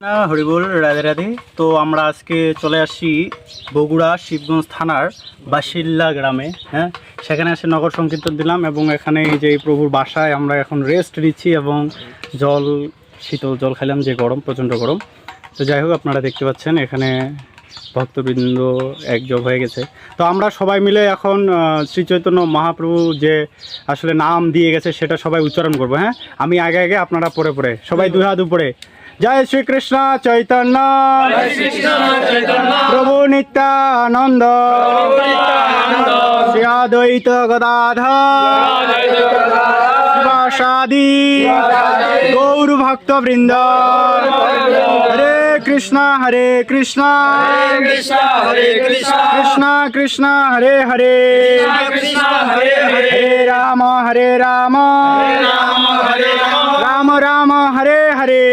হরিবল, রাধে রাধে। তো আমরা আজকে চলে আসছি বগুড়া শিবগঞ্জ থানার বাসিল্লা গ্রামে। হ্যাঁ, সেখানে এসে নগর সংকীর্তন দিলাম এবং এখানে এই যে প্রভুর বাসায় আমরা এখন রেস্ট নিচ্ছি এবং শীতল জল খেলাম, যে গরম, প্রচণ্ড গরম। তো যাই হোক, আপনারা দেখতে পাচ্ছেন এখানে ভক্তবৃন্দ একযোগ হয়ে গেছে। তো আমরা সবাই মিলে এখন শ্রী চৈতন্য মহাপ্রভু যে আসলে নাম দিয়ে গেছে সেটা সবাই উচ্চারণ করবো। হ্যাঁ, আমি আগে আগে, আপনারা পরে পরে, সবাই দুই হাত উপরে। জয় শ্রীকৃষ্ণ চৈতন্য প্রভু নিত্যানন্দ শ্রী অদ্বৈত গদাধর শিবাসাদি গৌর ভক্ত বৃন্দ। হরে কৃষ্ণ কৃষ্ণ কৃষ্ণ হরে হরে, হরে রাম রাম রাম রাম হরে হরে।